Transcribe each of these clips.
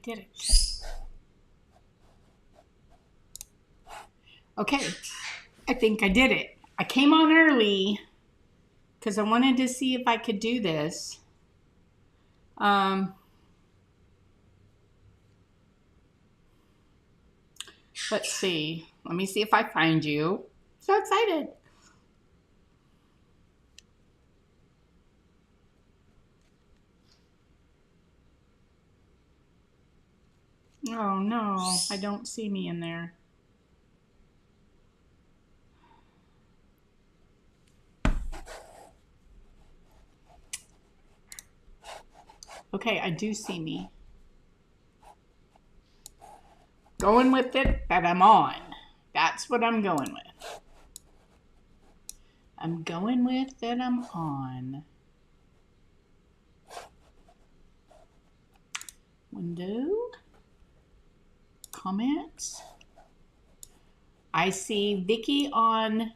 did it. Okay, I think I did it. I came on early because I wanted to see if I could do this. Let's see. Let me see if I find you. So excited. Oh no, I don't see me in there. Okay, I do see me. Going with it that I'm on. That's what I'm going with. I'm going with that I'm on. Window. Comments. I see Vicky on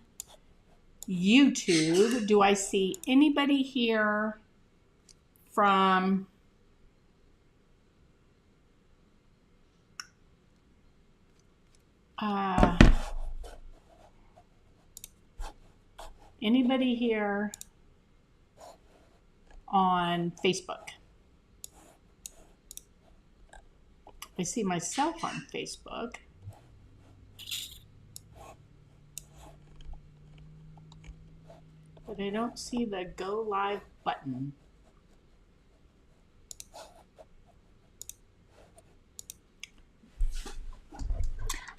YouTube. Do I see anybody here from anybody here on Facebook? I see myself on Facebook. But I don't see the go live button.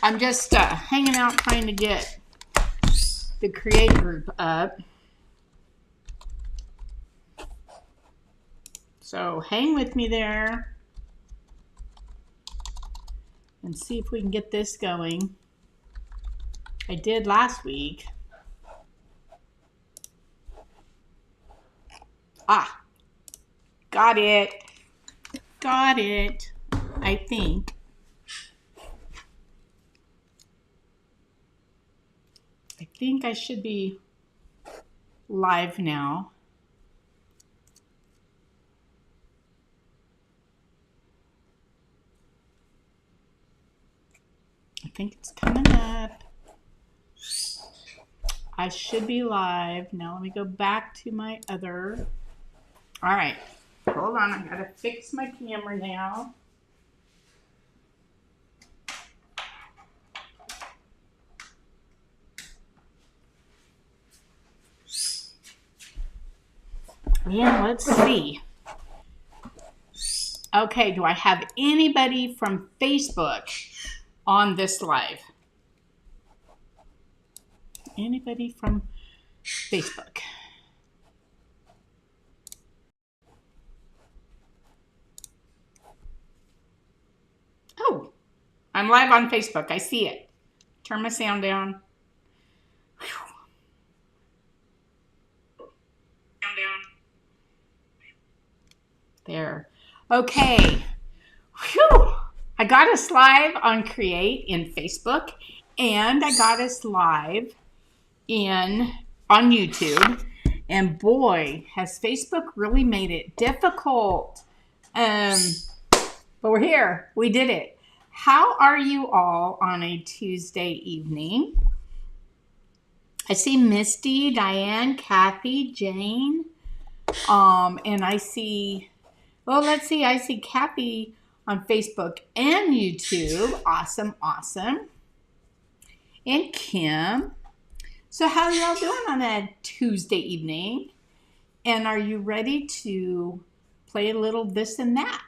I'm just hanging out trying to get the create group up. So hang with me there and see if we can get this going. I did last week. Ah, got it. Got it, I think. I think I should be live now. I think it's coming up. I should be live. Now let me go back to my other. All right, hold on. I gotta fix my camera now. Yeah, let's see. Okay, do I have anybody from Facebook on this live? Anybody from Facebook? Oh, I'm live on Facebook. I see it. Turn my sound down. There. Okay. Whew. I got us live on Create in Facebook, and I got us live on YouTube. And boy, has Facebook really made it difficult. But we're here. We did it. How are you all on a Tuesday evening? I see Misty, Diane, Kathy, Jane, and I see, well, let's see, I see Kathy on Facebook and YouTube. Awesome, awesome. And Kim. So how are y'all doing on a Tuesday evening? And are you ready to play a little this and that?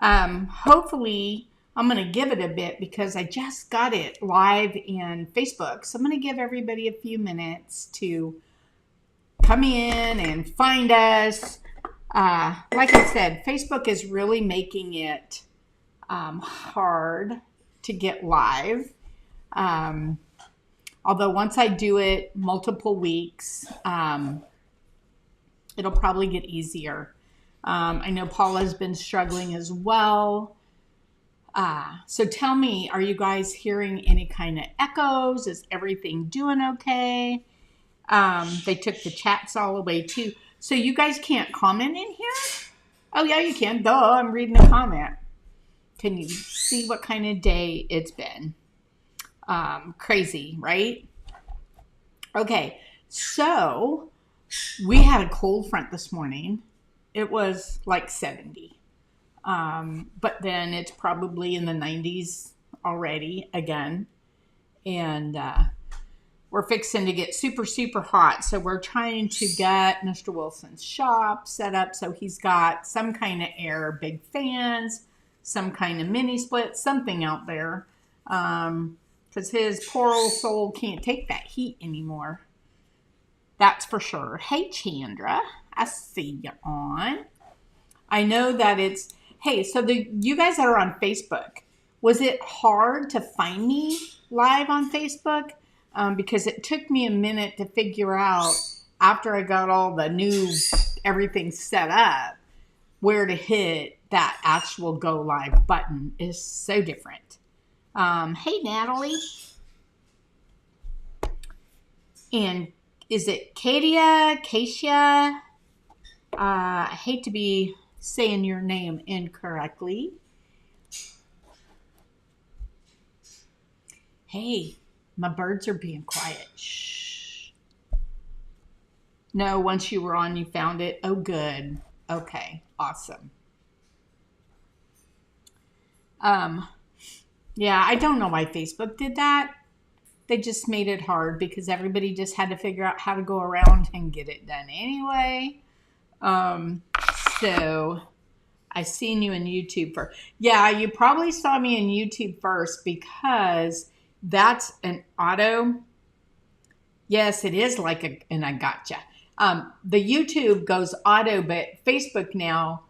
Hopefully, I'm going to give it a bit because I just got it live in Facebook. So I'm going to give everybody a few minutes to come in and find us. Like I said, Facebook is really making it hard to get live. Although once I do it multiple weeks, it'll probably get easier. I know Paula's been struggling as well. So tell me, are you guys hearing any kind of echoes? Is everything doing okay? They took the chats all away too. So you guys can't comment in here? Oh, yeah, you can. Duh, I'm reading the comment. Can you see what kind of day it's been? Crazy, right? Okay, so we had a cold front this morning. It was like 70. But then it's probably in the 90s already again. And we're fixing to get super, super hot. So we're trying to get Mr. Wilson's shop set up so he's got some kind of air, big fans, some kind of mini split, something out there. Because his poor old soul can't take that heat anymore. That's for sure. Hey, Chandra, I see you on. I know that it's, hey, so you guys that are on Facebook, was it hard to find me live on Facebook? Because it took me a minute to figure out, after I got all the new everything set up, where to hit that actual go live button is so different. Hey, Natalie. And is it Katia? I hate to be saying your name incorrectly. Hey, my birds are being quiet. Shh. No, once you were on, you found it. Oh, good. Okay, awesome. Yeah, I don't know why Facebook did that. They just made it hard because everybody just had to figure out how to go around and get it done anyway. So I seen you in YouTube first. Yeah, you probably saw me in YouTube first because that's an auto. Yes, it is like and I gotcha. The YouTube goes auto, but Facebook now,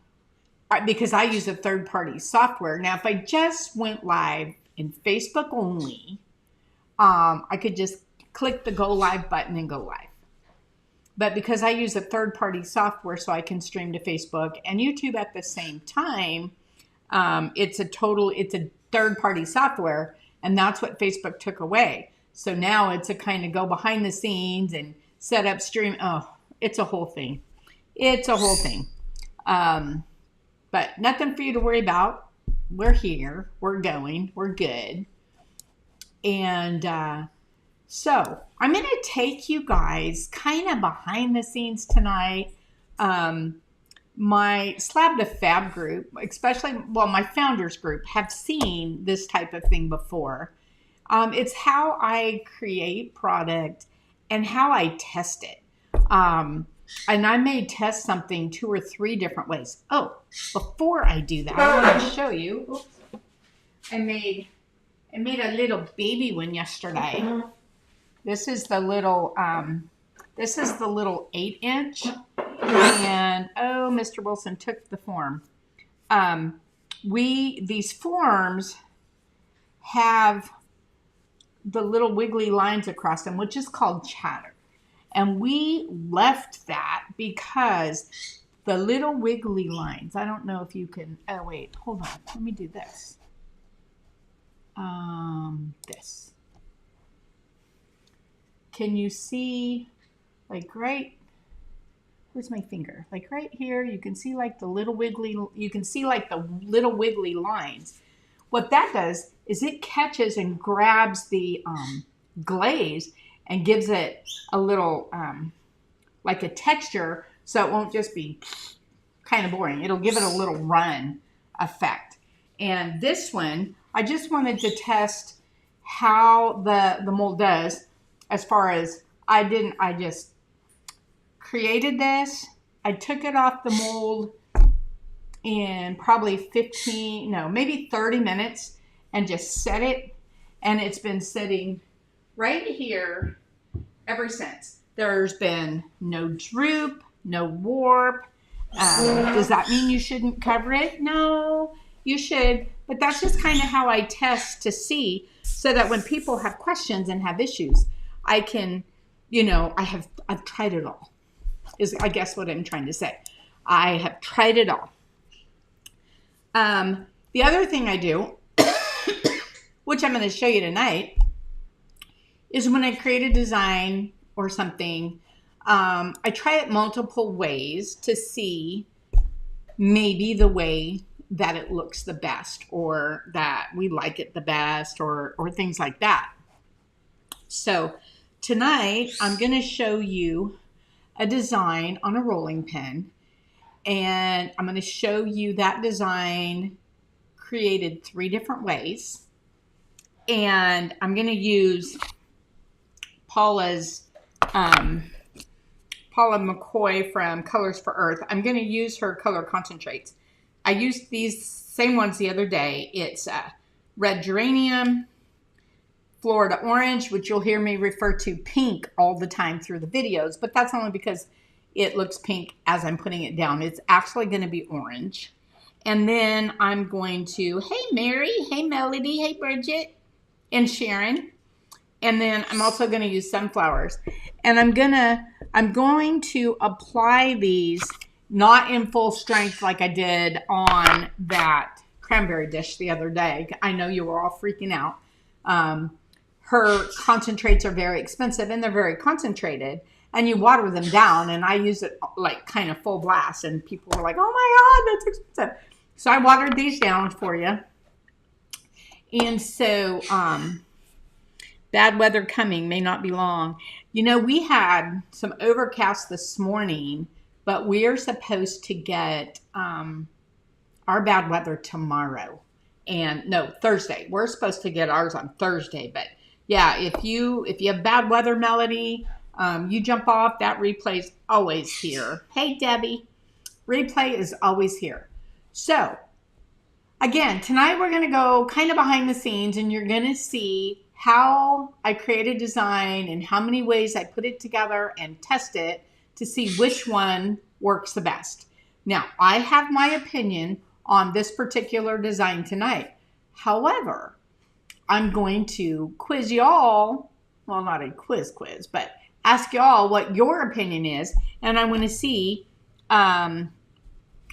because I use a third-party software. Now, if I just went live in Facebook only, I could just click the go live button and go live. But because I use a third-party software so I can stream to Facebook and YouTube at the same time, it's a third-party software, and that's what Facebook took away. So now it's a kind of go behind the scenes and set up stream. Oh, it's a whole thing. It's a whole thing. But nothing for you to worry about. We're here. We're going. We're good. And so I'm going to take you guys kind of behind the scenes tonight. My Slab to Fab group, especially, my founders group, have seen this type of thing before. It's how I create product and how I test it. And I may test something 2 or 3 different ways. Oh, before I do that, I want to show you. Oops. I made a little baby one yesterday. This is the little 8-inch. And oh, Mr. Wilson took the form. These forms have the little wiggly lines across them, which is called chatter. And we left that because the little wiggly lines, I don't know if you can, oh wait, hold on, let me do this. This. Can you see, like where's my finger? Like right here, you can see like the little wiggly lines. What that does is it catches and grabs the glaze and gives it a little, like a texture, so it won't just be kind of boring. It'll give it a little run effect. And this one, I just wanted to test how the mold does, as far as I just created this. I took it off the mold in probably maybe 30 minutes and just set it. And it's been sitting right here ever since. There's been no droop, no warp. Does that mean you shouldn't cover it? No, you should. But that's just kind of how I test to see, so that when people have questions and have issues, I can, I've tried it all, is I guess what I'm trying to say. I have tried it all. The other thing I do, which I'm going to show you tonight, is when I create a design or something, I try it multiple ways to see, maybe the way that it looks the best, or that we like it the best, or things like that. So tonight I'm going to show you a design on a rolling pin, and I'm going to show you that design created 3 different ways. And I'm going to use Paula McCoy from Colors for Earth. I'm going to use her color concentrates. I used these same ones the other day. It's red geranium, Florida orange, which you'll hear me refer to pink all the time through the videos, but that's only because it looks pink as I'm putting it down. It's actually going to be orange. And then I'm going to, hey Mary, hey Melody, hey Bridget, and Sharon. And then I'm also going to use sunflowers. And I'm going to apply these not in full strength like I did on that cranberry dish the other day. I know you were all freaking out. Her concentrates are very expensive and they're very concentrated, and you water them down, and I use it like kind of full blast, and people were like, oh my God, that's expensive. So I watered these down for you. And so bad weather coming, may not be long. You know, we had some overcast this morning, but we are supposed to get our bad weather tomorrow. And no, Thursday. We're supposed to get ours on Thursday, but yeah, if you have bad weather, Melody, you jump off. That replay's always here. Hey, Debbie. Replay is always here. So, again, tonight we're going to go kind of behind the scenes, and you're going to see how I create a design and how many ways I put it together and test it to see which one works the best. Now, I have my opinion on this particular design tonight. However, I'm going to quiz y'all, well, not a quiz, but ask y'all what your opinion is, and I want to see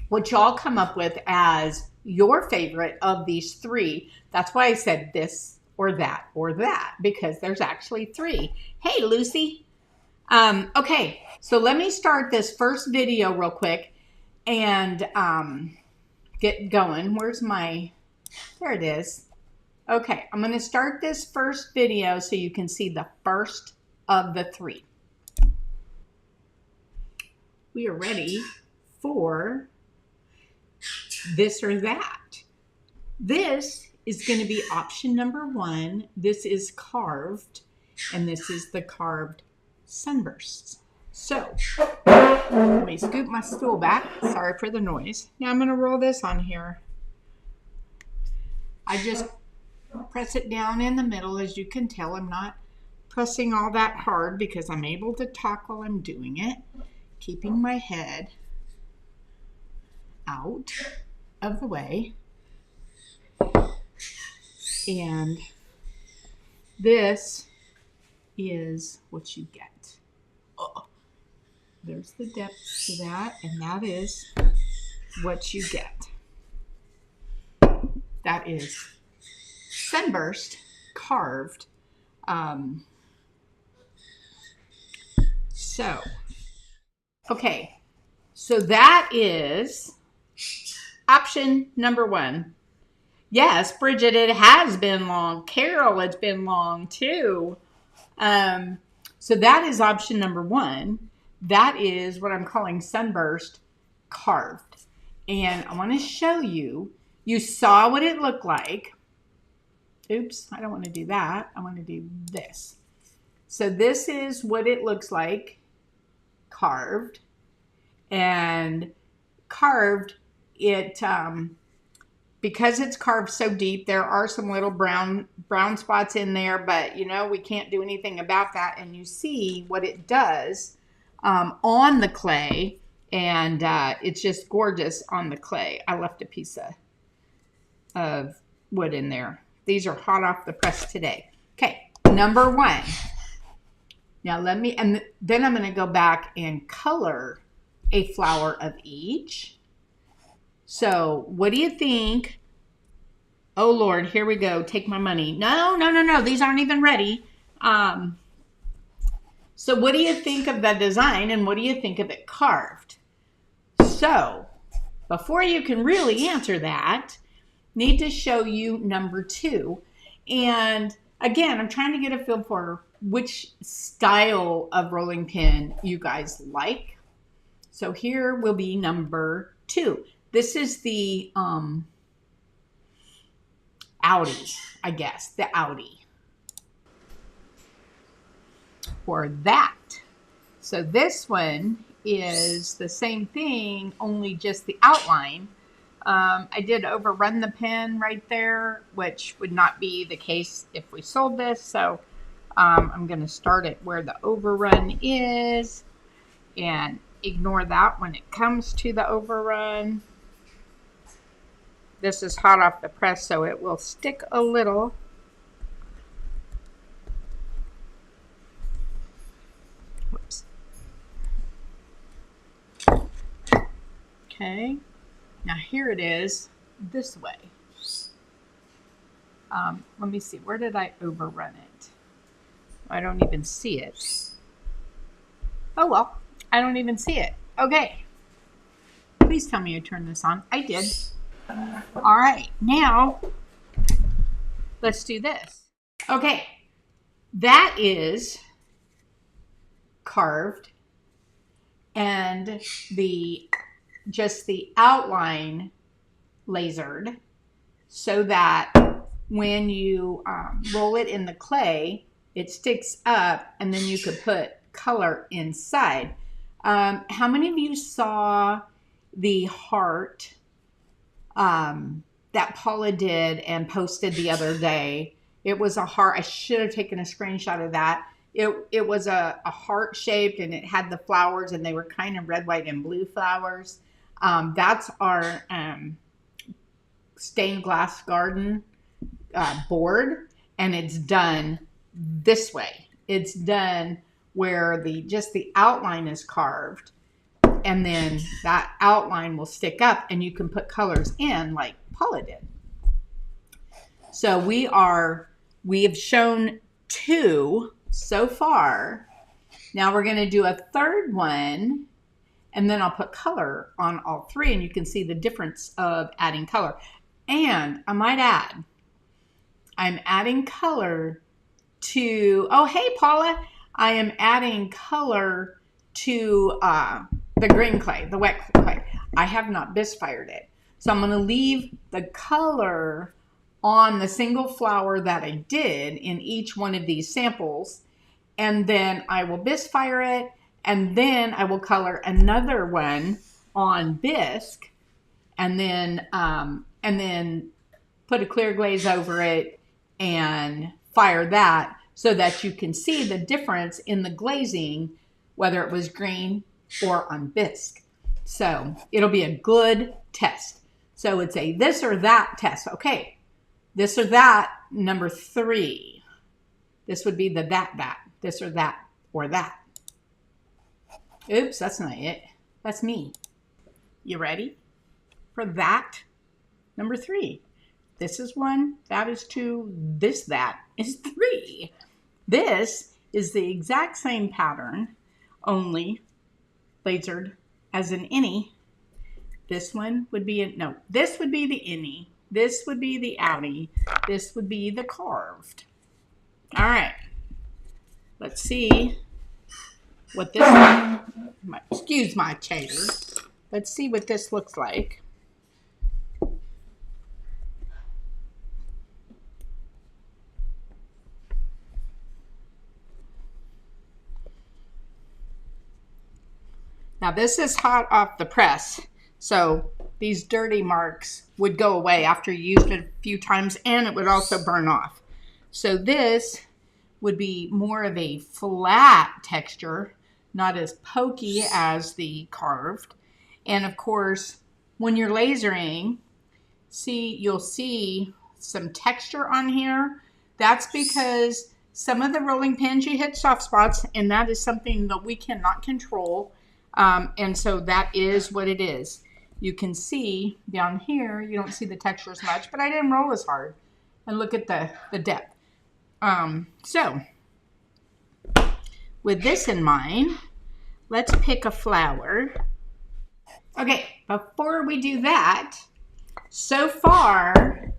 what y'all come up with as your favorite of these 3. That's why I said this or that, because there's actually 3. Hey, Lucy. Okay, so let me start this first video real quick and get going. Where's my, there it is. Okay, I'm going to start this first video so you can see the first of the 3. We are ready for this or that. This is going to be option number 1. This is carved, and this is the carved sunbursts. So, let me scoop my stool back. Sorry for the noise. Now I'm going to roll this on here. I just press it down in the middle. As you can tell, I'm not pressing all that hard because I'm able to talk while I'm doing it, keeping my head out of the way. And this is what you get. Oh, there's the depth to that, and that is what you get. That is sunburst carved. Okay, so that is option number 1. Yes, Bridget, it has been long. Carol, it's been long too. So that is option number 1. That is what I'm calling sunburst carved. And I want to show you. You saw what it looked like. Oops, I don't want to do that. I want to do this. So this is what it looks like carved. And carved, it because it's carved so deep, there are some little brown spots in there, but you know, we can't do anything about that. And you see what it does on the clay, and it's just gorgeous on the clay. I left a piece of wood in there. These are hot off the press today. Okay, number 1. Now let me, and then I'm going to go back and color a flower of each. So what do you think? Oh Lord, here we go. Take my money. No. These aren't even ready. So what do you think of the design, and what do you think of it carved? So before you can really answer that, need to show you number 2. And again, I'm trying to get a feel for which style of rolling pin you guys like. So here will be number 2. This is the Audi, I guess, the Audi. Or that. So this one is the same thing, only just the outline. I did overrun the pen right there, which would not be the case if we sold this. So I'm going to start it where the overrun is and ignore that when it comes to the overrun. This is hot off the press, so it will stick a little. Whoops. Okay. Now here it is this way. Let me see. Where did I overrun it? I don't even see it. Oh, well. I don't even see it. Okay. Please tell me you turned this on. I did. All right. Now, let's do this. Okay. That is carved. And just the outline lasered so that when you roll it in the clay, it sticks up and then you could put color inside. How many of you saw the heart that Paula did and posted the other day? It was a heart. I should have taken a screenshot of that. It was a heart shaped and it had the flowers and they were kind of red, white, and blue flowers. That's our stained glass garden board, and it's done this way. It's done where just the outline is carved, and then that outline will stick up and you can put colors in like Paula did. So we have shown 2 so far. Now we're going to do a third one, and then I'll put color on all 3, and you can see the difference of adding color. And I might add, I'm adding color to, oh, hey, Paula, I am adding color to the green clay, the wet clay. I have not bisque fired it. So I'm going to leave the color on the single flower that I did in each one of these samples, and then I will bisque fire it, and then I will color another one on bisque, and then put a clear glaze over it and fire that so that you can see the difference in the glazing, whether it was green or on bisque. So it'll be a good test. So it's a this or that test. Okay, this or that, number 3. This would be the that, this or that, or that. Oops, that's not it. That's me. You ready for that? Number 3. This is 1, that is 2, that is 3. This is the exact same pattern, only lasered as an innie. This one would be this would be the innie. This would be the Audi. This would be the carved. All right. Let's see what this, excuse my chatter. Let's see what this looks like. Now this is hot off the press, so these dirty marks would go away after you used it a few times, and it would also burn off. So this would be more of a flat texture, not as pokey as the carved. And of course, when you're lasering, you'll see some texture on here. That's because some of the rolling pins you hit soft spots, and that is something that we cannot control. And so that is what it is. You can see down here, you don't see the texture as much, but I didn't roll as hard. And look at the depth. So with this in mind, let's pick a flower. Okay, before we do that, so far,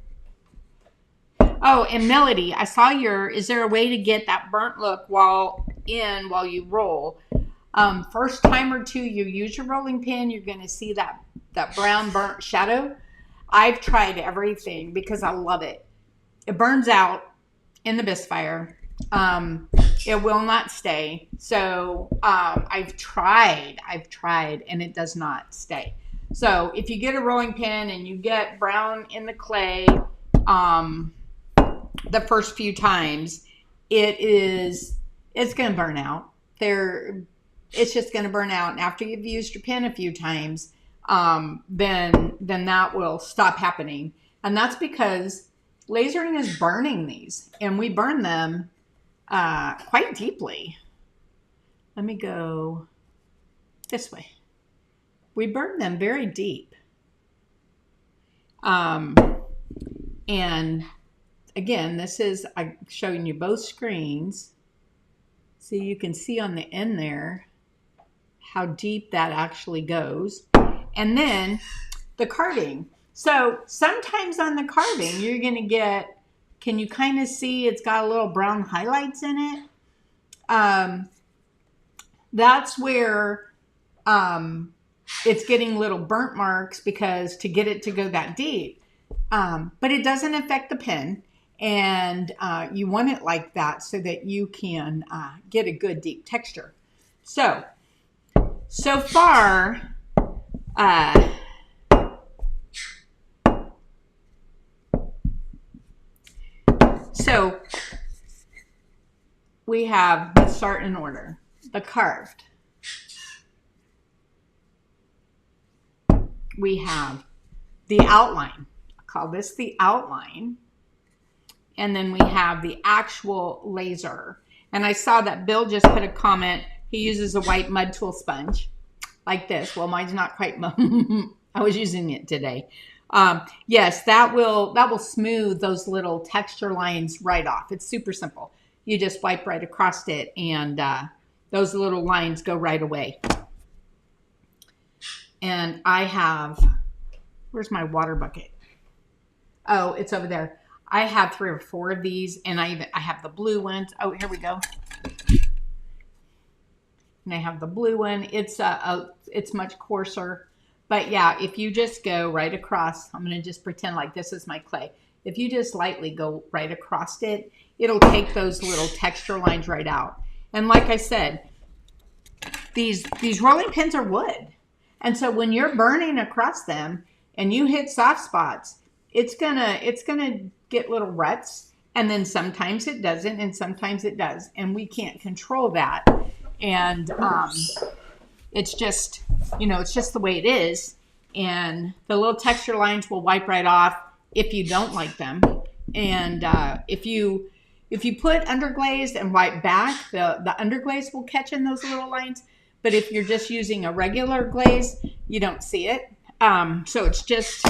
oh, and Melody, I saw is there a way to get that burnt look while you roll? First time or two you use your rolling pin, you're going to see that brown burnt shadow. I've tried everything because I love it. It burns out in the bisque fire. It will not stay. So I've tried, and it does not stay. So if you get a rolling pin and you get brown in the clay, the first few times, it's going to burn out. It's just going to burn out. And after you've used your pin a few times, then that will stop happening. And that's because lasering is burning these, and we burn them quite deeply. Let me go this way. We burn them very deep. And again, I'm showing you both screens. So you can see on the end there how deep that actually goes. And then the carving. So sometimes on the carving, you're going to get, can you kind of see it's got a little brown highlights in it? That's where it's getting little burnt marks because to get it to go that deep. But it doesn't affect the pen. And you want it like that so that you can get a good deep texture. So far, so we have, let's start in order, the carved. We have the outline. I call this the outline. And then we have the actual laser. And I saw that Bill just put a comment. He uses a white mud tool sponge like this. Well, mine's not quite mud. I was using it today. Yes, that will smooth those little texture lines right off. It's super simple. You just wipe right across it, and those little lines go right away. And I have, where's my water bucket? Oh, it's over there. I have 3 or 4 of these, and I have the blue ones. Oh, here we go. And I have the blue one. It's much coarser. But yeah, if you just go right across, I'm going to just pretend like this is my clay. If you just lightly go right across it, it'll take those little texture lines right out. And like I said, these rolling pins are wood. And so when you're burning across them and you hit soft spots, it's gonna get little ruts, and then sometimes it doesn't, and sometimes it does, and we can't control that. And it's just, it's just the way it is. And the little texture lines will wipe right off if you don't like them. And if you put underglaze and wipe back, the underglaze will catch in those little lines. But if you're just using a regular glaze, you don't see it. So it's just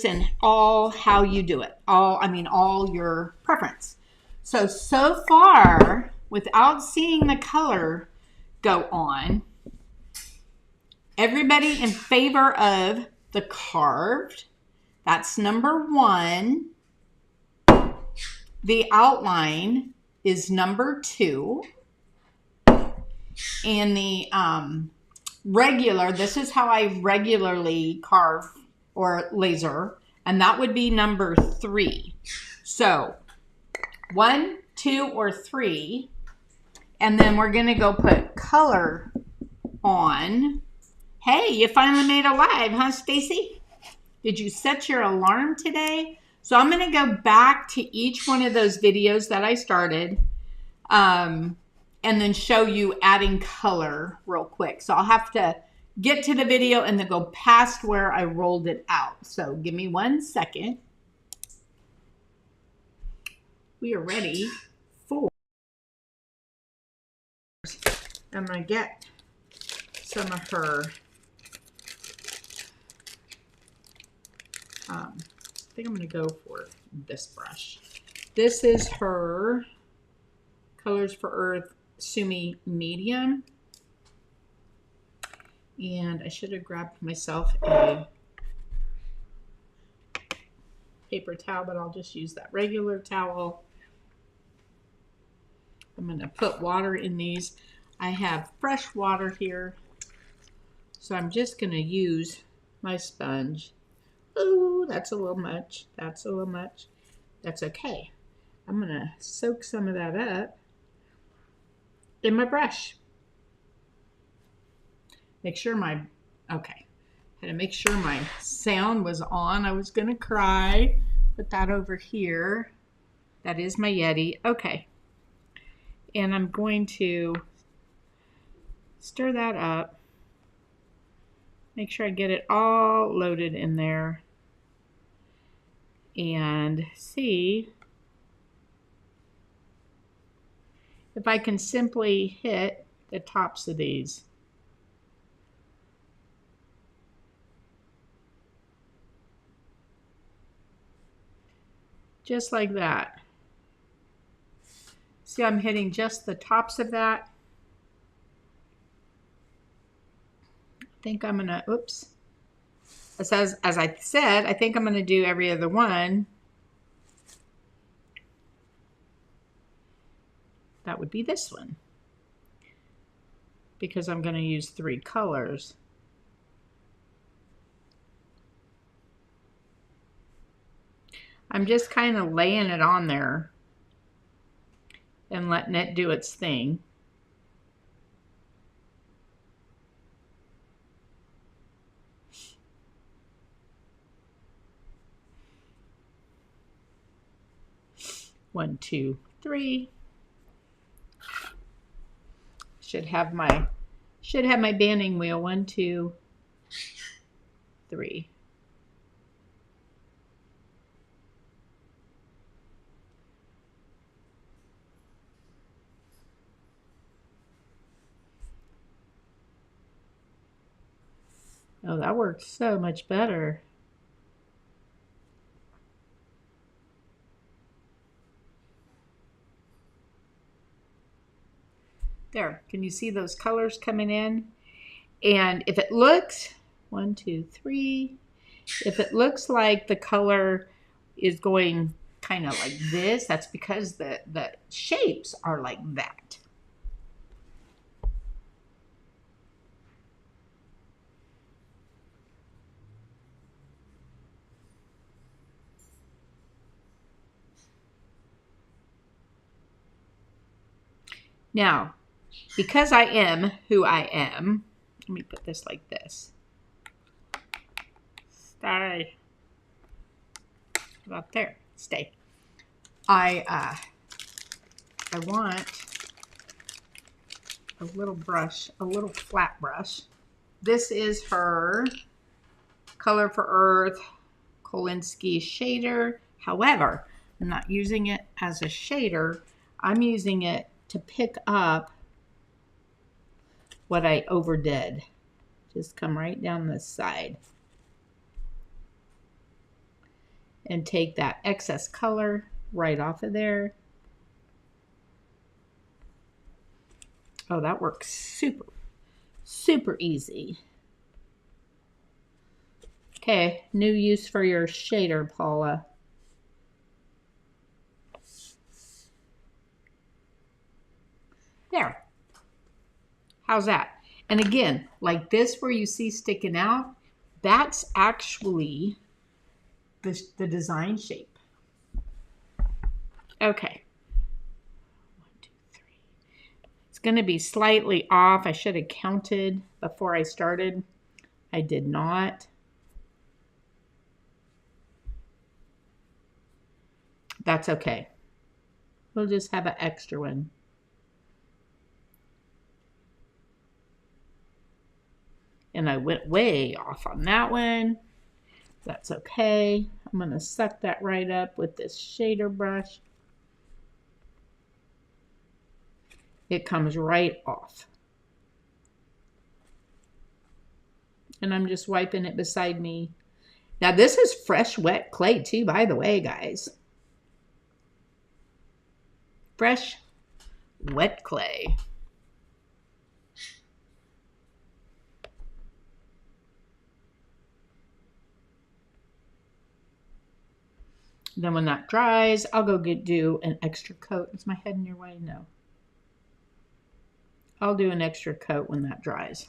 in all how you do it. All your preference. So far, without seeing the color go on, everybody in favor of the carved, that's number 1. The outline is number 2. And the regular, this is how I regularly carve or laser, and that would be number 3. So 1, 2, or 3, and then we're going to go put color on. Hey, you finally made it live, huh, Stacy? Did you set your alarm today? So I'm going to go back to each one of those videos that I started, and then show you adding color real quick. So I'll have to get to the video and then go past where I rolled it out. So give me 1 second. We are ready for, I'm going to get some of her, I think I'm going to go for this brush. This is her Colors for Earth Sumi Medium. And I should have grabbed myself a paper towel, but I'll just use that regular towel. I'm going to put water in these. I have fresh water here, so I'm just going to use my sponge. Ooh, that's a little much. That's a little much. That's okay. I'm going to soak some of that up in my brush. Make sure my, okay. Had to make sure my sound was on. I was going to cry. Put that over here. That is my Yeti. Okay. And I'm going to stir that up. Make sure I get it all loaded in there. And see if I can simply hit the tops of these. Just like that. See, I'm hitting just the tops of that. I think I'm gonna, oops. As I said, I think I'm gonna do every other one. That would be this one. Because I'm gonna use 3 colors. I'm just kind of laying it on there and letting it do its thing. One, two, three. Should have my banding wheel. 1, 2, 3. Oh, that works so much better. There, can you see those colors coming in? And if it looks, 1, 2, 3, if it looks like the color is going kind of like this, that's because the shapes are like that. Now, because I am who I am, let me put this like this. Stay. About there. Stay. I want a little brush, a little flat brush. This is her Color for Earth Kolinsky shader. However, I'm not using it as a shader. I'm using it to pick up what I overdid. Just come right down this side and take that excess color right off of there. Oh, that works super, super easy. Okay, new use for your shader, Paula. There. How's that? And again, like this where you see sticking out, that's actually the design shape. Okay. 1, 2, 3. It's going to be slightly off. I should have counted before I started. I did not. That's okay. We'll just have an extra one. And I went way off on that one. That's okay. I'm going to suck that right up with this shader brush. It comes right off. And I'm just wiping it beside me. Now this is fresh wet clay too, by the way, guys. Fresh wet clay. Then when that dries, I'll go do an extra coat. Is my head in your way? No. I'll do an extra coat when that dries.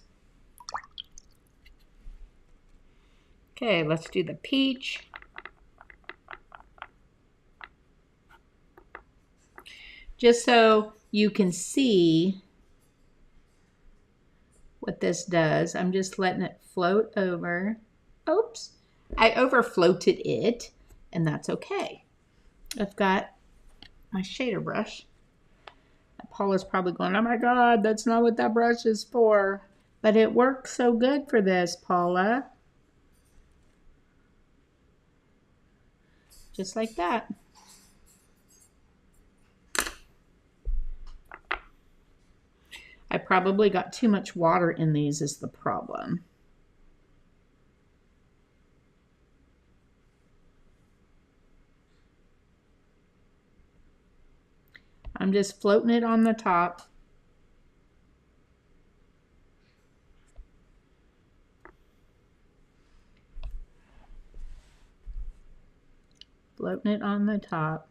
Okay, let's do the peach. Just so you can see what this does, I'm just letting it float over. Oops, I overfloated it, and that's okay. I've got my shader brush. Paula's probably going, oh my God, that's not what that brush is for. But it works so good for this, Paula. Just like that. I probably got too much water in these is the problem. I'm just floating it on the top. Floating it on the top.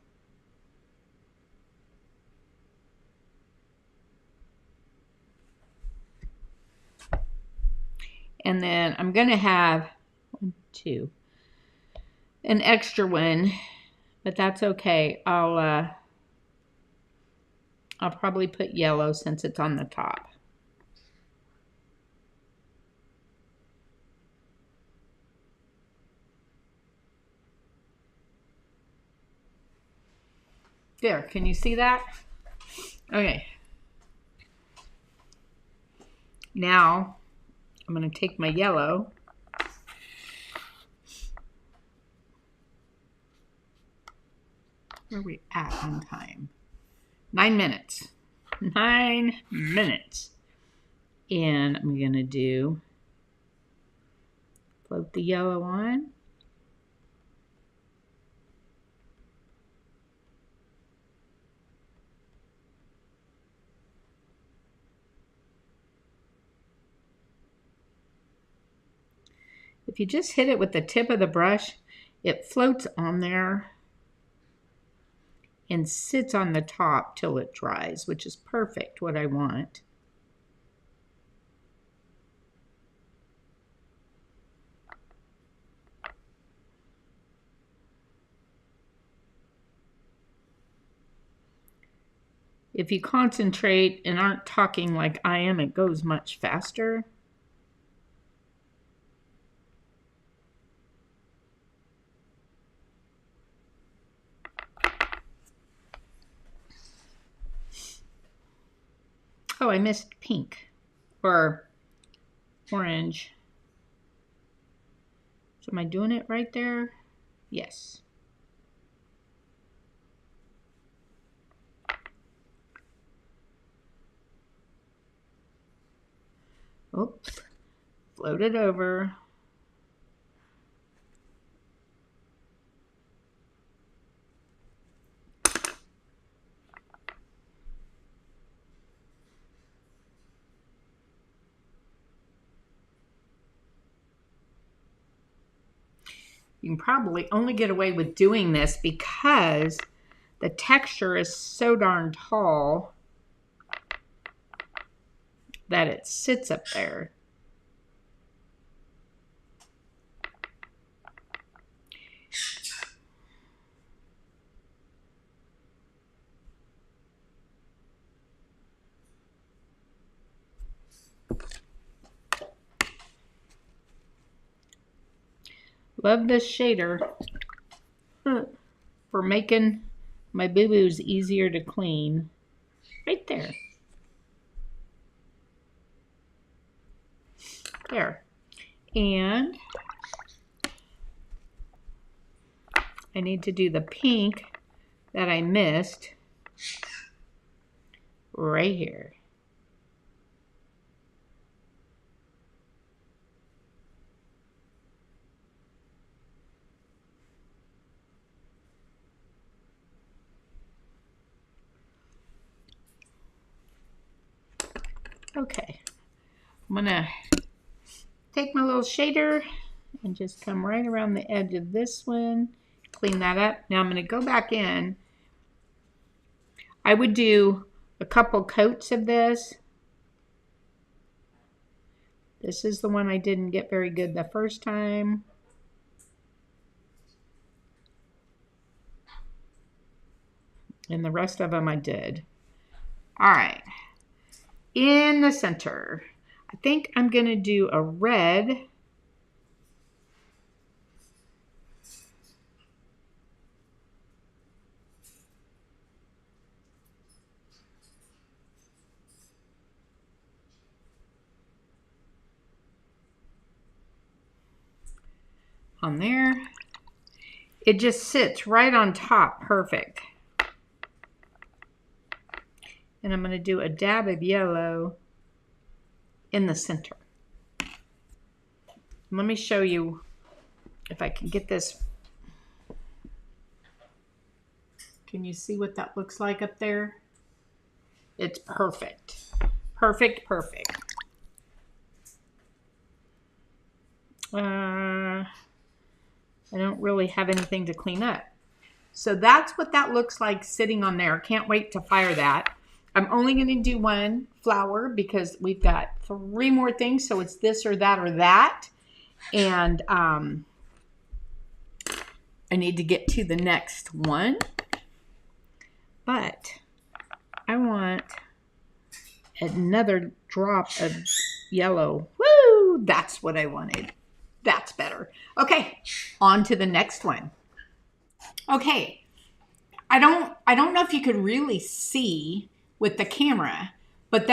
And then I'm going to have an extra one, but that's okay. I'll probably put yellow since it's on the top. There, can you see that? Okay. Now, I'm going to take my yellow. Where are we at on time? 9 minutes. 9 minutes. And I'm going to float the yellow on. If you just hit it with the tip of the brush, it floats on there and sits on the top till it dries, which is perfect, what I want. If you concentrate and aren't talking like I am, it goes much faster. Oh, I missed pink or orange. So am I doing it right there? Yes. Oops. Float it over. You can probably only get away with doing this because the texture is so darn tall that it sits up there. Love this shader for making my boo-boos easier to clean. Right there. There. And I need to do the pink that I missed right here. Okay, I'm gonna take my little shader and just come right around the edge of this one, clean that up. Now I'm going to go back in. I would do a couple coats of this. This is the one I didn't get very good the first time. And the rest of them I did. All right. In the center, I think I'm going to do a red. On there. It just sits right on top, perfect. And I'm going to do a dab of yellow in the center. Let me show you if I can get this. Can you see what that looks like up there? It's perfect. Perfect, perfect. I don't really have anything to clean up. So that's what that looks like sitting on there. Can't wait to fire that. I'm only going to do one flower because we've got 3 more things. So it's this or that or that. And I need to get to the next one. But I want another drop of yellow. Woo! That's what I wanted. That's better. Okay, on to the next one. Okay, I don't know if you could really see with the camera, but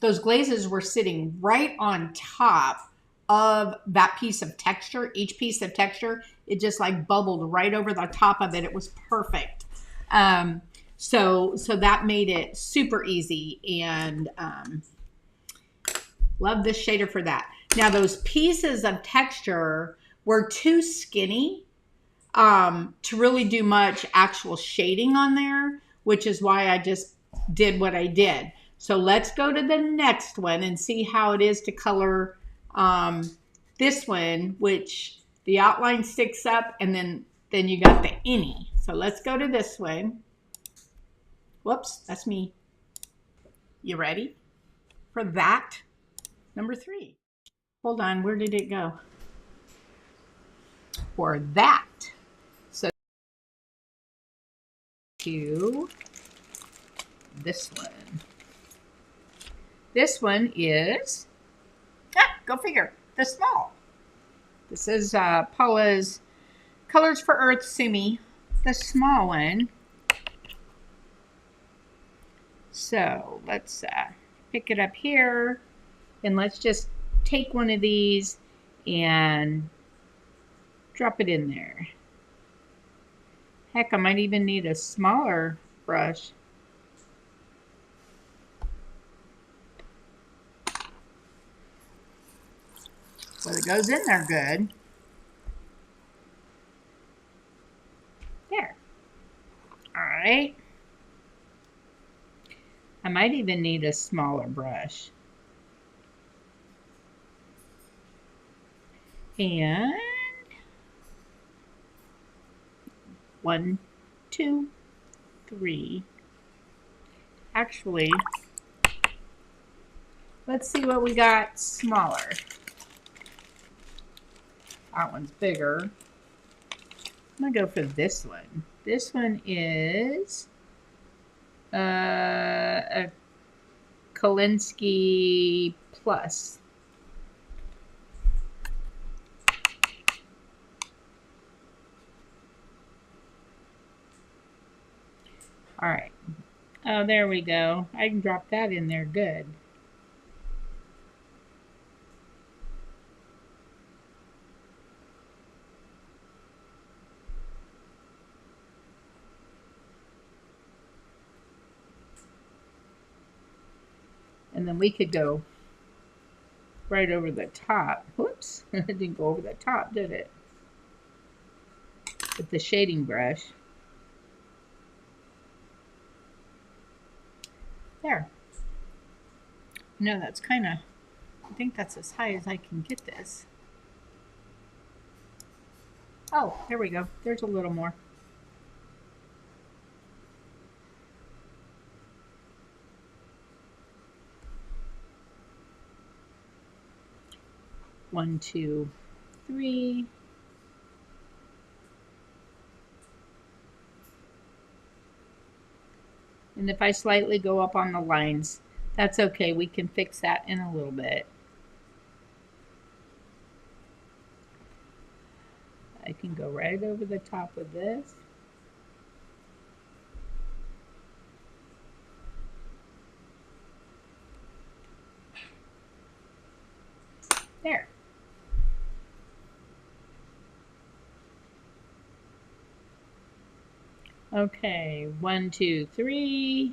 those glazes were sitting right on top of that piece of texture. Each piece of texture, it just like bubbled right over the top of it. It was perfect. So that made it super easy, and love this shader for that. Now those pieces of texture were too skinny to really do much actual shading on there, which is why I just did what I did. So let's go to the next one and see how it is to color this one, which the outline sticks up, and then you got the innie. So let's go to this one. Whoops, that's me. You ready for that? Number 3. Hold on, where did it go? For that. So to this one. This one is, go figure, the small. This is Paula's Colors for Earth Sumi, the small one. So let's pick it up here, and let's just take one of these and drop it in there. Heck, I might even need a smaller brush. Well, it goes in there good. There. All right. I might even need a smaller brush. And 1, 2, 3. Actually, let's see what we got smaller. That one's bigger. I'm gonna go for this one. This one is a Kolinsky Plus. All right. Oh, there we go. I can drop that in there good. And then we could go right over the top. Whoops, it didn't go over the top, did it? With the shading brush. There. No, that's kind of, I think that's as high as I can get this. Oh, there we go. There's a little more. One, two, three. And if I slightly go up on the lines, that's okay. We can fix that in a little bit. I can go right over the top of this. There. Okay, one, two, three.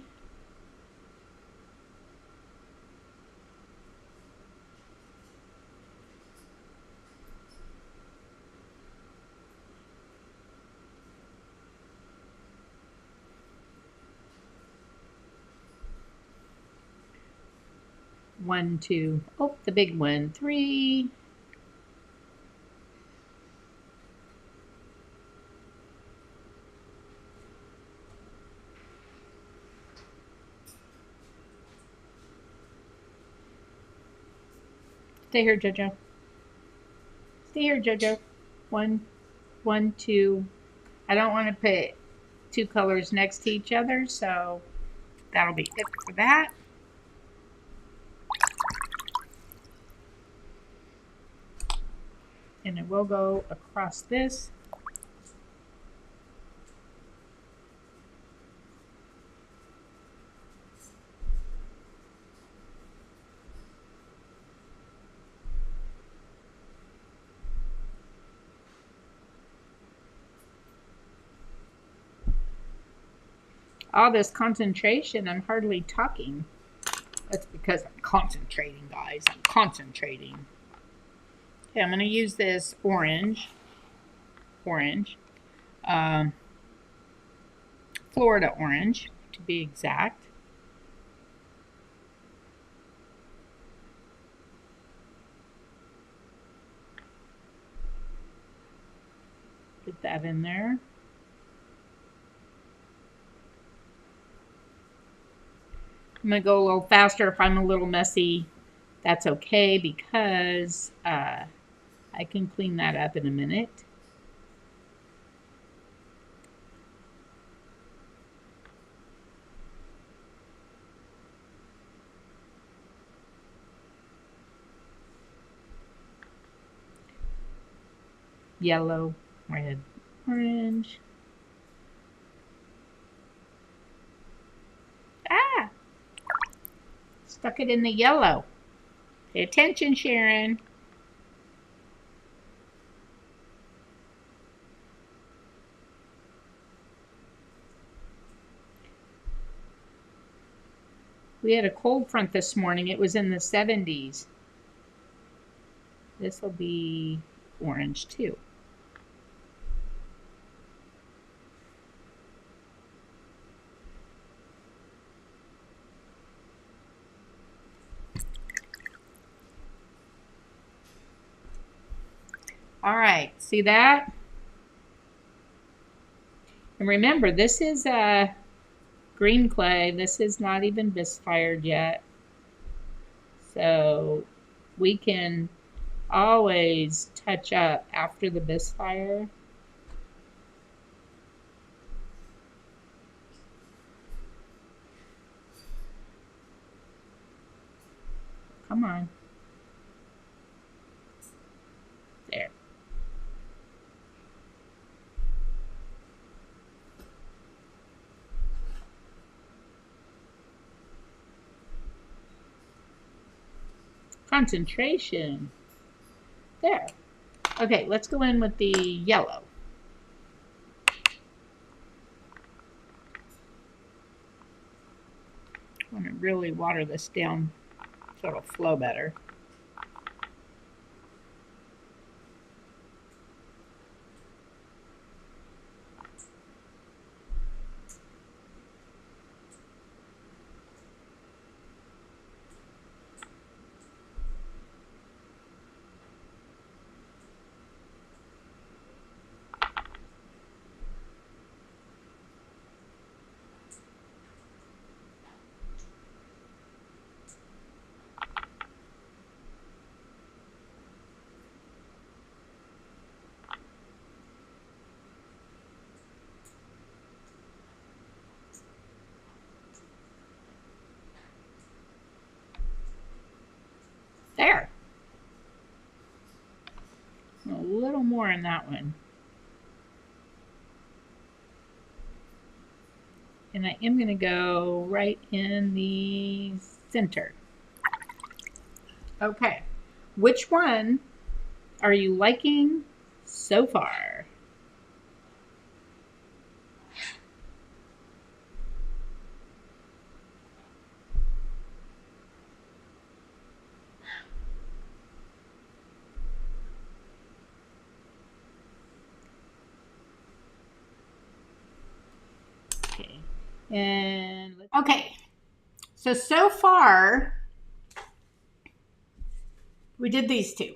One, two, oh, the big one, three. Stay here, Jojo. Stay here, Jojo. One, one, two. I don't want to put two colors next to each other, so that'll be it for that. And it will go across this. All this concentration, I'm hardly talking. That's because I'm concentrating, guys. I'm concentrating. Okay, I'm going to use this orange. Florida orange, to be exact. Get that in there. I'm going to go a little faster if I'm a little messy. That's okay because I can clean that up in a minute. Yellow, red, orange. Ah! Stuck it in the yellow. Pay attention, Sharon. We had a cold front this morning. It was in the 70s. This will be orange too. All right, see that? And remember, this is green clay. This is not even bisque fired yet. So we can always touch up after the bisque fire. Come on. There. Concentration. There. Okay, let's go in with the yellow. I want to really water this down so it'll flow better. little more in that one. And I am going to go right in the center. Okay, which one are you liking so far? Okay, and okay, so far we did these two.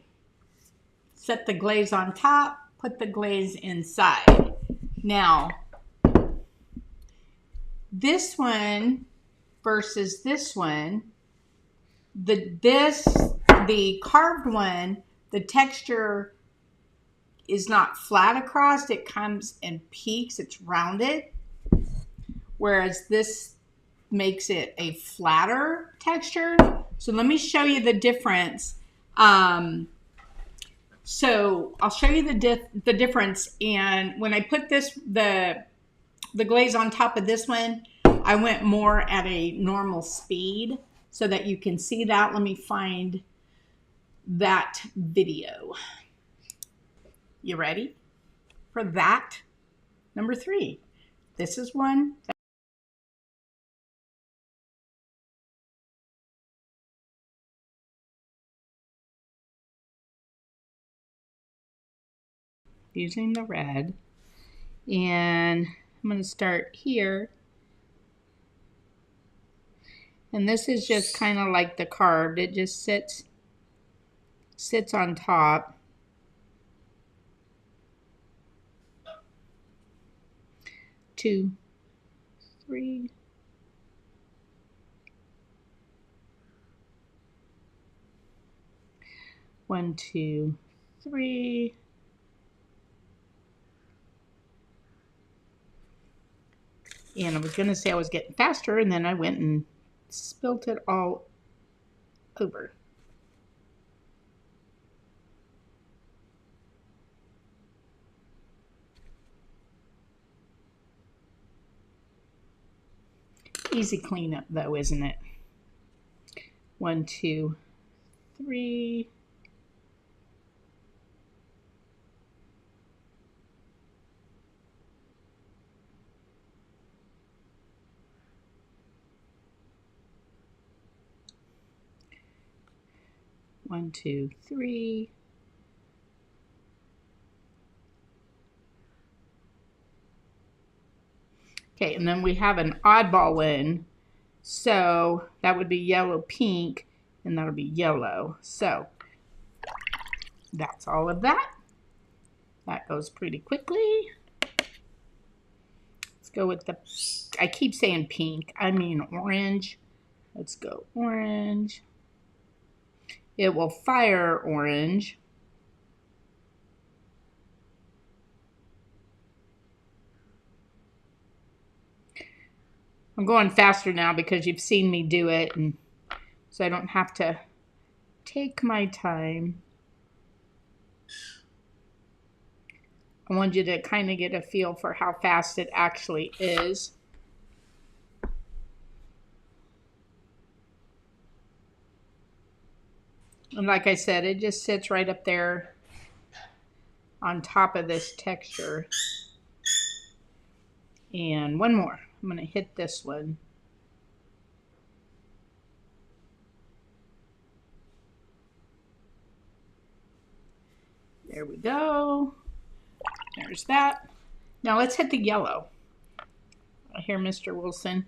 Set the glaze on top, put the glaze inside. Now, this one versus this one, the carved one, the texture is not flat across, it comes in peaks, it's rounded. Whereas this makes it a flatter texture. So let me show you the difference. So I'll show you the difference. And when I put the glaze on top of this one, I went more at a normal speed so that you can see that. Let me find that video. You ready for that? Number 3. This is one. Using the red. And I'm going to start here. And this is just kind of like the carved. It just sits on top. Two, three. One, two, three. And I was going to say I was getting faster, and then I went and spilt it all over. Easy cleanup though, isn't it? 1, 2, 3. One, two, three. Okay, and then we have an oddball one. So that would be yellow, pink, and that'll be yellow. So that's all of that. That goes pretty quickly. Let's go with the, I keep saying pink, I mean orange. Let's go orange. It will fire orange. I'm going faster now because you've seen me do it, and so I don't have to take my time. I want you to kind of get a feel for how fast it actually is. And like I said, it just sits right up there on top of this texture. And one more. I'm going to hit this one. There we go. There's that. Now let's hit the yellow. I hear Mr. Wilson.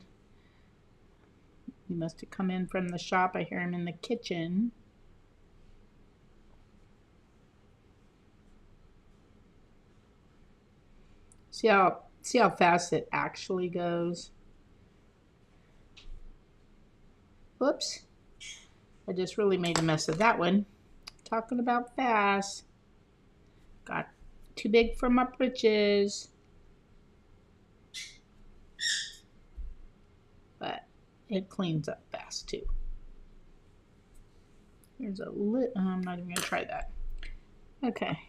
He must have come in from the shop. I hear him in the kitchen. See how fast it actually goes. Whoops. I just really made a mess of that one. Talking about fast. Got too big for my britches. But it cleans up fast too. There's a I'm not even going to try that. Okay.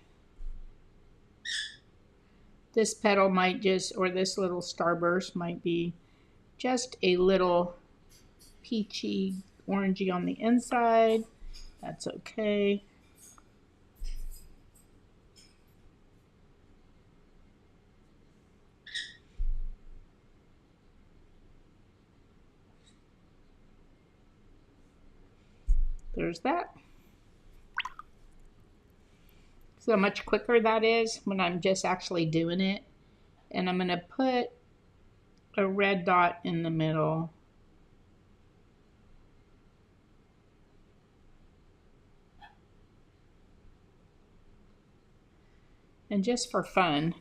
This petal might just, or this little starburst might be just a little peachy, orangey on the inside. That's okay. There's that. See how much quicker that is when I'm just actually doing it. And I'm going to put a red dot in the middle. And just for fun,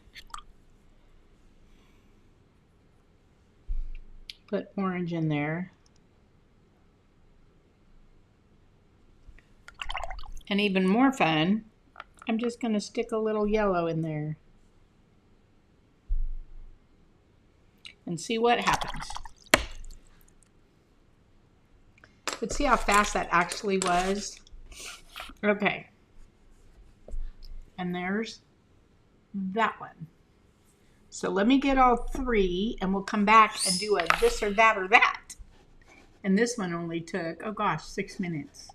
put orange in there. And even more fun, I'm just going to stick a little yellow in there. And see what happens. But see how fast that actually was? Okay. And there's that one. So let me get all three and we'll come back and do a this or that or that. And this one only took, oh gosh, 6 minutes.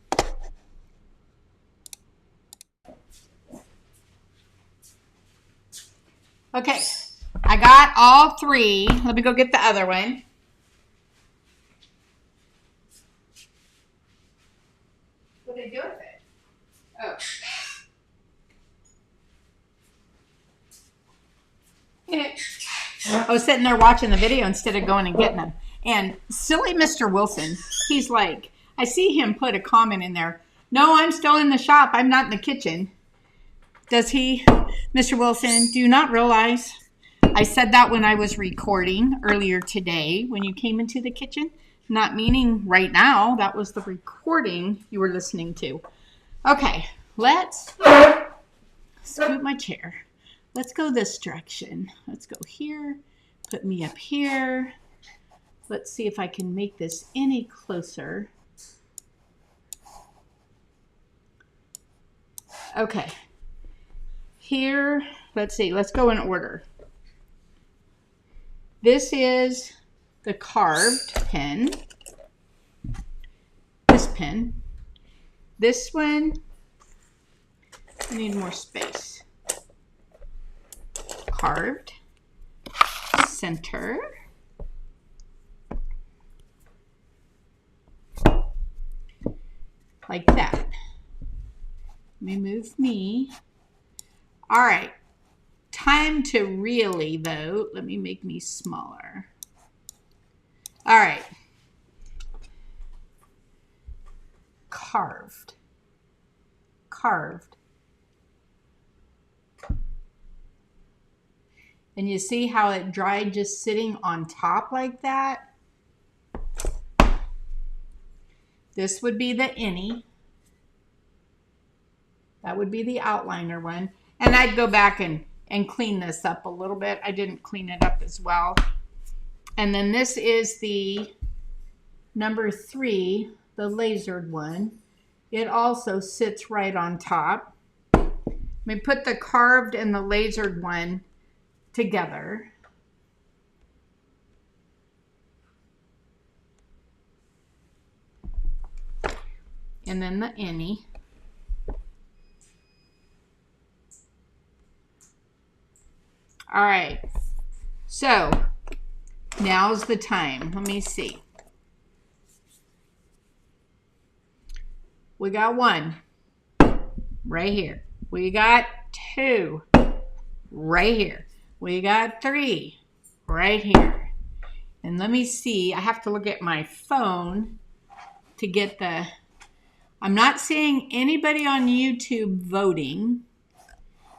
Okay, I got all three. Let me go get the other one. What did I do with it? Oh. I was sitting there watching the video instead of going and getting them. And silly Mr. Wilson, he's like, I see him put a comment in there. No, I'm still in the shop. I'm not in the kitchen. Does he, Mr. Wilson, do you not realize I said that when I was recording earlier today when you came into the kitchen? Not meaning right now. That was the recording you were listening to. Okay, let's scoot my chair. Let's go this direction. Let's go here. Put me up here. Let's see if I can make this any closer. Okay. Here, let's see. Let's go in order. This is the carved pen. This pen. This one, I need more space. Carved. Center. Like that. Let me move me. All right. Time to really, though, let me make me smaller. All right. Carved. Carved. And you see how it dried just sitting on top like that? This would be the any. That would be the outliner one. And I'd go back and clean this up a little bit. I didn't clean it up as well. And then this is the number 3, the lasered one. It also sits right on top. Let me put the carved and the lasered one together. And then the any. All right, so now's the time. Let me see. We got 1 right here. We got 2 right here. We got 3 right here. And let me see. I have to look at my phone to get the... I'm not seeing anybody on YouTube voting.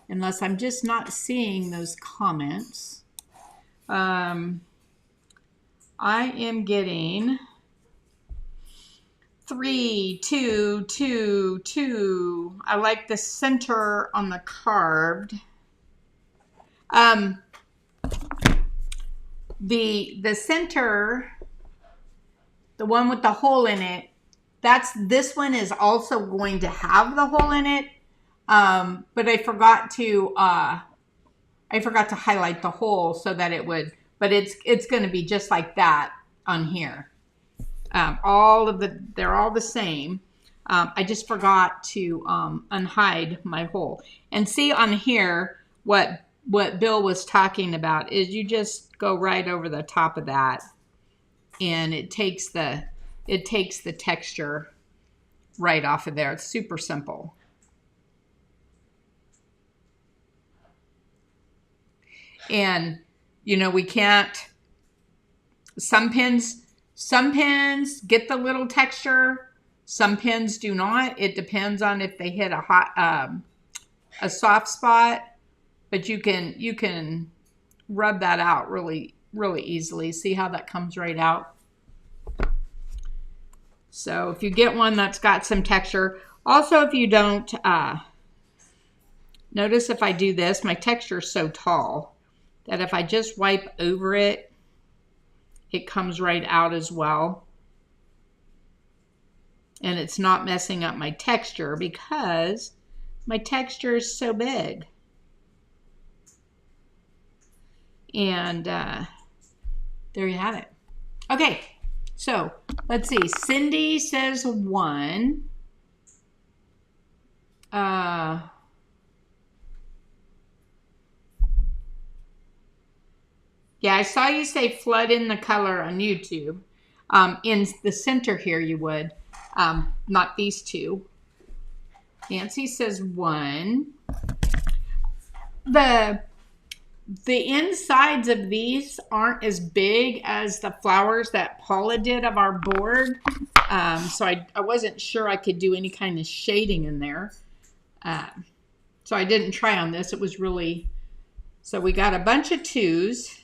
Unless I'm just not seeing those comments. I am getting 3, 2, 2, 2. I like the center on the carved. The center, the one with the hole in it, this one is also going to have the hole in it. But I forgot to I forgot to highlight the hole so that it would, but it's going to be just like that on here. They're all the same. I just forgot to unhide my hole. And see on here, what Bill was talking about is you just go right over the top of that, and it takes the texture right off of there. It's super simple. And you know, we can't, some pins get the little texture, some pins do not. It depends on if they hit a soft spot, but you can rub that out really easily. See how that comes right out? So if you get one that's got some texture, also if you don't, notice if I do this, my texture is so tall that if I just wipe over it, it comes right out as well. And it's not messing up my texture because my texture is so big. And there you have it. Okay, so let's see. Cindy says 1. Yeah, I saw you say flood in the color on YouTube. In the center here you would, not these two. Nancy says 1. The insides of these aren't as big as the flowers that Paula did of our board. So I wasn't sure I could do any kind of shading in there. So I didn't try on this. It was really, so we got a bunch of 2s.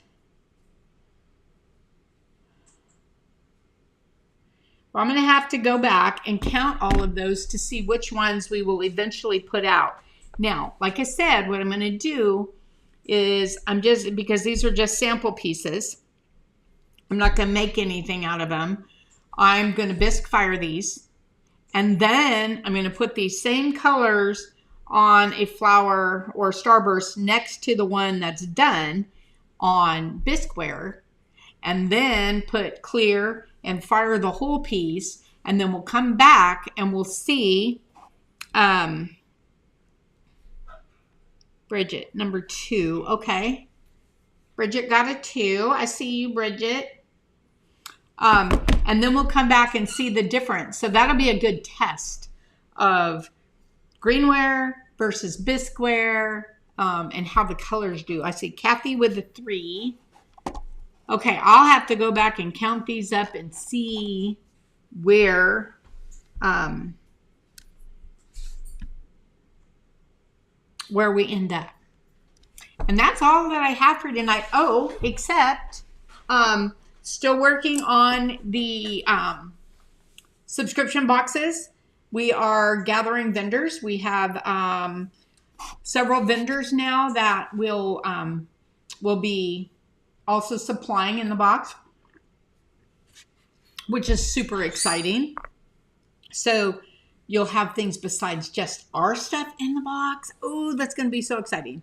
Well, I'm going to have to go back and count all of those to see which ones we will eventually put out. Now, like I said, what I'm going to do is because these are just sample pieces, I'm not going to make anything out of them. I'm going to bisque fire these, and then I'm going to put these same colors on a flower or starburst next to the one that's done on bisqueware, and then put clear and fire the whole piece, and then we'll come back and we'll see Bridget, number 2. Okay. Bridget got a 2. I see you, Bridget. And then we'll come back and see the difference. So that'll be a good test of greenware versus bisqueware, and how the colors do. I see Kathy with a 3. Okay, I'll have to go back and count these up and see where we end up. And that's all that I have for tonight. Oh, except still working on the subscription boxes. We are gathering vendors. We have several vendors now that will be also supplying in the box, which is super exciting. So you'll have things besides just our stuff in the box. Oh, that's going to be so exciting.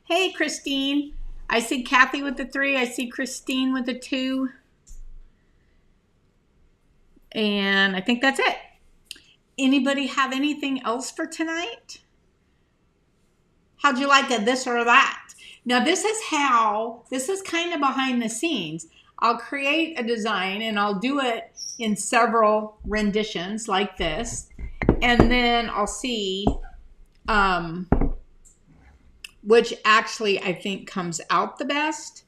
Hey, Christine. I see Kathy with the 3. I see Christine with the 2. And I think that's it. Anybody have anything else for tonight? How'd you like a this or that? Now, this is kind of behind the scenes. I'll create a design and I'll do it in several renditions like this. And then I'll see which actually I think comes out the best.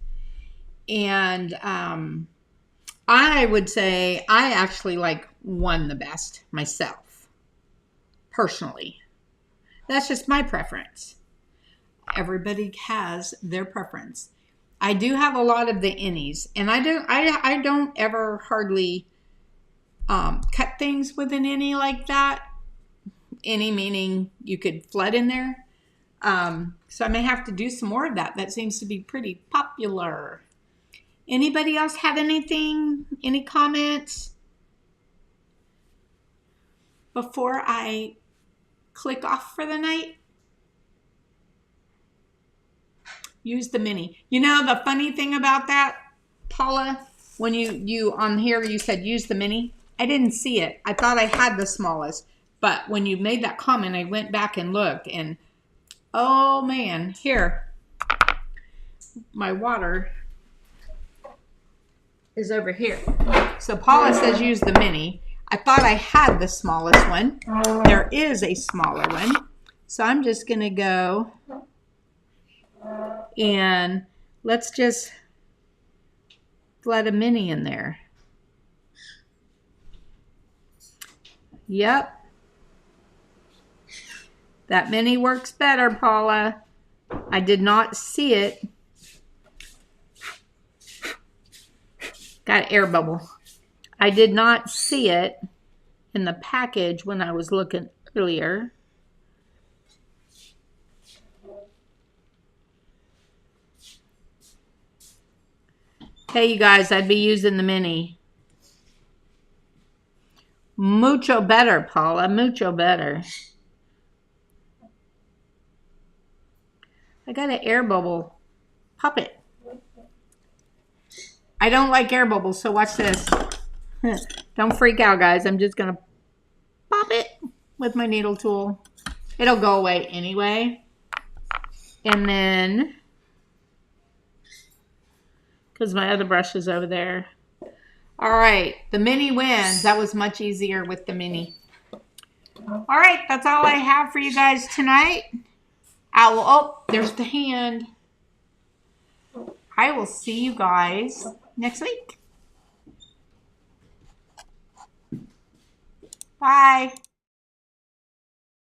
And I would say I actually like one the best myself, personally. That's just my preference. Everybody has their preference. I do have a lot of the innies, and I don't ever hardly cut things with an innie like that. Innie meaning you could flood in there. So I may have to do some more of that. That seems to be pretty popular. Anybody else have anything? Any comments? Before I click off for the night? Use the mini. You know the funny thing about that, Paula, when you on here you said use the mini. I didn't see it. I thought I had the smallest, but when you made that comment, I went back and looked, and oh man, here, my water is over here. So Paula says use the mini. I thought I had the smallest one. There is a smaller one. So I'm just gonna go and let's just let a mini in there. Yep. That mini works better, Paula. I did not see it. Got air bubble. I did not see it in the package when I was looking earlier. Hey, you guys, I'd be using the mini. Mucho better, Paula. Mucho better. I got an air bubble. Pop it. I don't like air bubbles, so watch this. Don't freak out, guys. I'm just going to pop it with my needle tool. It'll go away anyway. And then, because my other brush is over there. All right, the mini wins. That was much easier with the mini. All right, that's all I have for you guys tonight. Oh, there's the hand. I will see you guys next week. Bye.